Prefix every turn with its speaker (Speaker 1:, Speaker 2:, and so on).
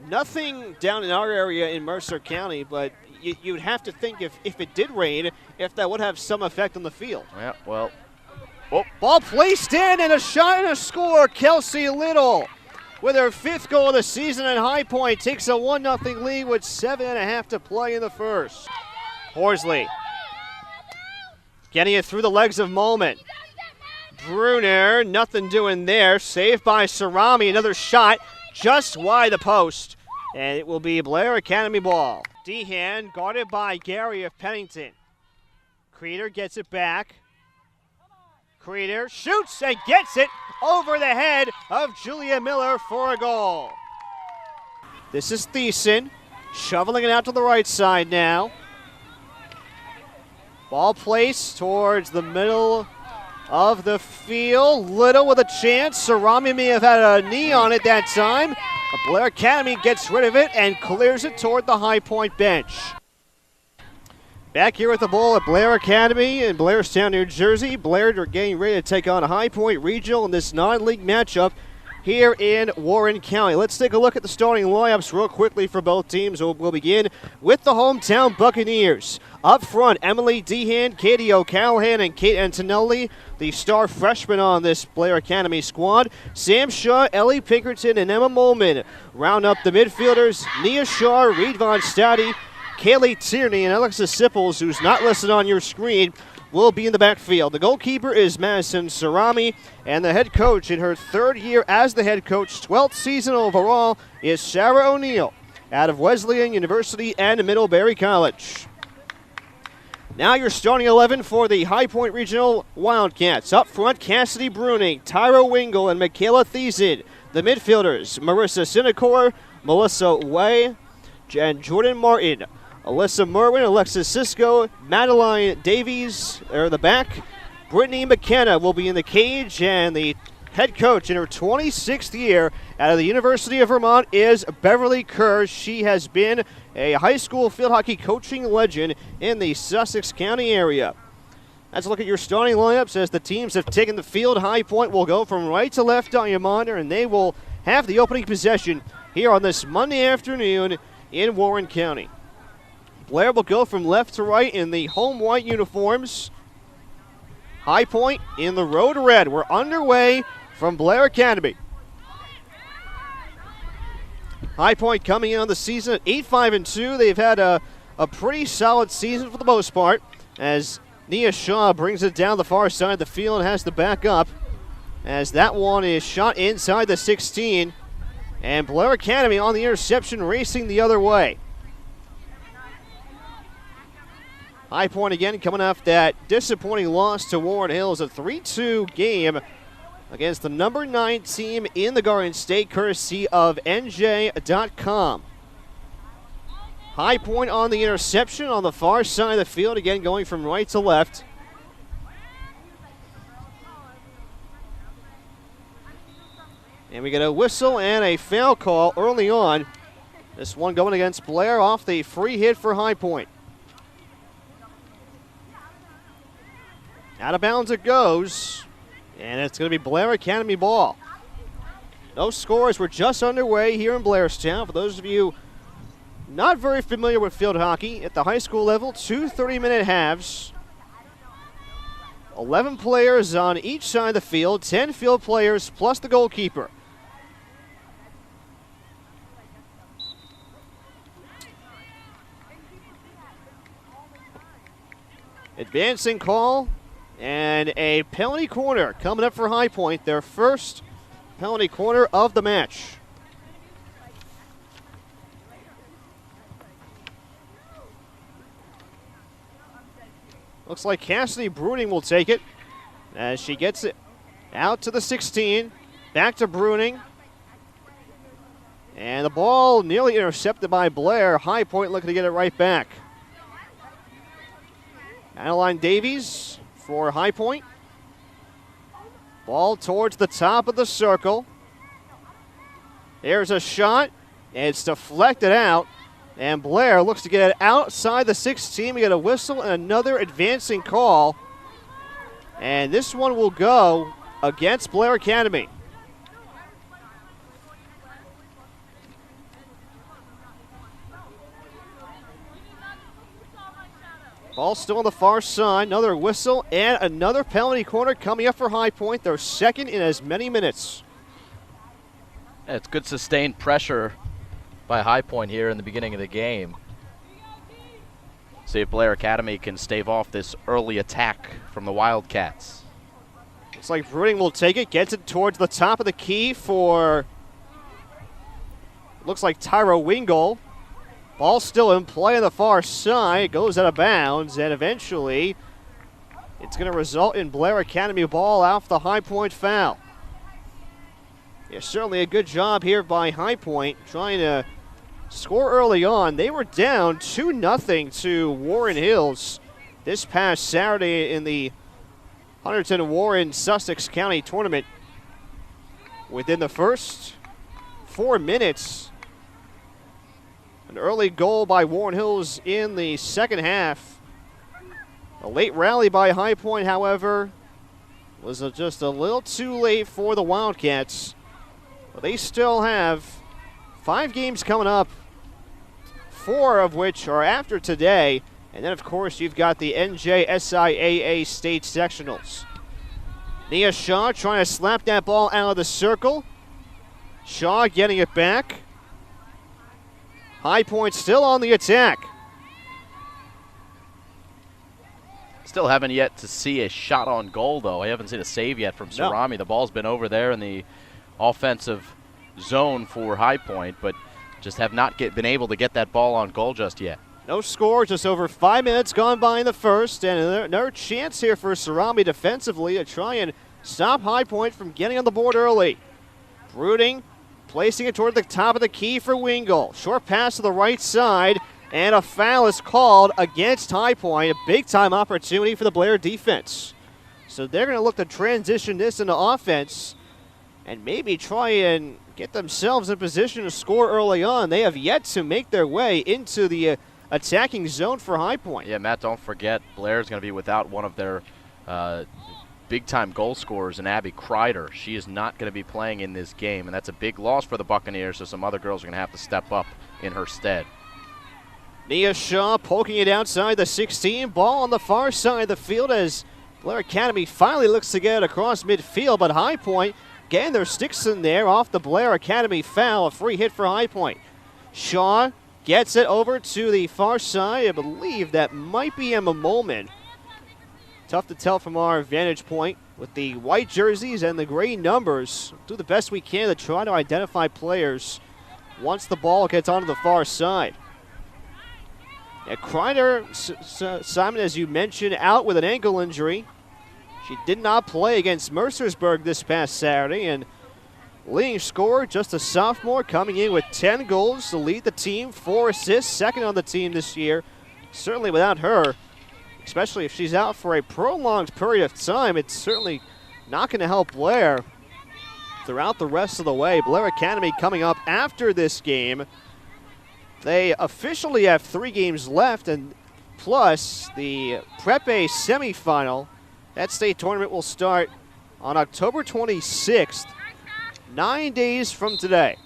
Speaker 1: Nothing down in our area in Mercer County, but you'd have to think if it did rain, if that would have some effect on the field.
Speaker 2: Yeah, well.
Speaker 1: Oh, ball placed in and a shot and a score. Kelsey Little with her 5th goal of the season at High Point takes a 1-0 lead with 7.5 to play in the first. Horsley getting it through the legs of Molman. Bruner, nothing doing there. Saved by Sarami. Another shot just wide the post. And it will be Blair Academy ball. Dehan guarded by Gary of Pennington. Creeder gets it back. Creeder shoots and gets it over the head of Julia Miller for a goal. This is Thiessen shoveling it out to the right side now. Ball placed towards the middle of the field. Little with a chance. Sarami may have had a knee on it that time. But Blair Academy gets rid of it and clears it toward the High Point bench. Back here with the ball at Blair Academy in Blairstown, New Jersey. Blair are getting ready to take on High Point Regional in this non-league matchup here in Warren County. Let's take a look at the starting lineups real quickly for both teams. We'll begin with the hometown Buccaneers. Up front, Emily Dehan, Katie O'Callahan, and Kate Antonelli, the star freshmen on this Blair Academy squad. Sam Shaw, Ellie Pinkerton, and Emma Molman round up the midfielders. Nia Shaw, Reed Von Stouty, Kaylee Tierney, and Alexis Sipples, who's not listed on your screen, will be in the backfield. The goalkeeper is Madison Sarami, and the head coach in her 3rd year as the head coach, 12th season overall, is Sarah O'Neill out of Wesleyan University and Middlebury College. Now your starting 11 for the High Point Regional Wildcats. Up front, Cassidy Bruning, Tyra Wingle, and Michaela Thiessen. The midfielders, Marissa Sinacor, Melissa Way, and Jordan Martin. Alyssa Merwin, Alexis Cisco, Madeline Davies are the back. Brittany McKenna will be in the cage, and the head coach in her 26th year out of the University of Vermont is Beverly Kerr. She has been a high school field hockey coaching legend in the Sussex County area. Let's look at your starting lineups as the teams have taken the field. High Point will go from right to left on your monitor, and they will have the opening possession here on this Monday afternoon in Warren County. Blair will go from left to right in the home white uniforms. High Point in the road red. We're underway from Blair Academy. High Point coming in on the season at 8-5-2. They've had a pretty solid season for the most part, as Nia Shaw brings it down the far side of the field and has to back up, as that one is shot inside the 16. And Blair Academy on the interception, racing the other way. High Point again coming off that disappointing loss to Warren Hills, a 3-2 game against the number 9 team in the Garden State, courtesy of NJ.com. High Point on the interception on the far side of the field, again going from right to left. And we get a whistle and a foul call early on. This one going against Blair off the free hit for High Point. Out of bounds it goes, and it's going to be Blair Academy ball. Those scores were just underway here in Blairstown. For those of you not very familiar with field hockey, at the high school level, 2 30-minute halves. 11 players on each side of the field, 10 field players plus the goalkeeper. Advancing call. And a penalty corner coming up for High Point, their first penalty corner of the match. Looks like Cassidy Bruning will take it as she gets it out to the 16. Back to Bruning. And the ball nearly intercepted by Blair. High Point looking to get it right back. Adeline Davies for High Point. Ball towards the top of the circle. There's a shot. And it's deflected out. And Blair looks to get it outside the 16. We get a whistle and another advancing call. And this one will go against Blair Academy. Ball still on the far side. Another whistle and another penalty corner coming up for High Point. Their second in as many minutes.
Speaker 2: Yeah, it's good sustained pressure by High Point here in the beginning of the game. See if Blair Academy can stave off this early attack from the Wildcats.
Speaker 1: Looks like Bruning will take it, gets it towards the top of the key for, looks like Tyra Wingle. Ball still in play on the far side, goes out of bounds, and eventually it's going to result in Blair Academy ball off the High Point foul. Yeah, certainly a good job here by High Point trying to score early on. They were down 2-0 to Warren Hills this past Saturday in the Hunterdon Warren Sussex County tournament. Within the first 4 minutes, an early goal by Warren Hills in the second half. A late rally by High Point, however, was just a little too late for the Wildcats. But they still have 5 games coming up, 4 of which are after today. And then, of course, you've got the NJSIAA State Sectionals. Nia Shaw trying to slap that ball out of the circle. Shaw getting it back. High Point still on the attack.
Speaker 2: Still haven't yet to see a shot on goal, though. I haven't seen a save yet from Sarami. No. The ball's been over there in the offensive zone for High Point, but just have not been able to get that ball on goal just yet.
Speaker 1: No score, just over 5 minutes gone by in the first, and another chance here for Sarami defensively to try and stop High Point from getting on the board early. Bruning placing it toward the top of the key for Wingle. Short pass to the right side, and a foul is called against High Point. A big-time opportunity for the Blair defense. So they're going to look to transition this into offense and maybe try and get themselves in position to score early on. They have yet to make their way into the attacking zone for High Point.
Speaker 2: Yeah, Matt, don't forget, Blair's going to be without one of their big-time goal scorers in Abby Kreider. She is not going to be playing in this game, and that's a big loss for the Buccaneers, so some other girls are going to have to step up in her stead.
Speaker 1: Nia Shaw poking it outside the 16. Ball on the far side of the field as Blair Academy finally looks to get it across midfield, but High Point getting their sticks in there off the Blair Academy foul. A free hit for High Point. Shaw gets it over to the far side. I believe that might be Emma Molman. Tough to tell from our vantage point with the white jerseys and the gray numbers. Do the best we can to try to identify players once the ball gets onto the far side. Yeah, Kreider, Simon, as you mentioned, out with an ankle injury. She did not play against Mercersburg this past Saturday, and leading scorer, just a sophomore, coming in with 10 goals to lead the team, 4 assists, second on the team this year. Certainly without her, especially if she's out for a prolonged period of time, it's certainly not going to help Blair throughout the rest of the way. Blair Academy coming up after this game. They officially have 3 games left, and plus the Prep A semifinal. That state tournament will start on October 26th, 9 days from today.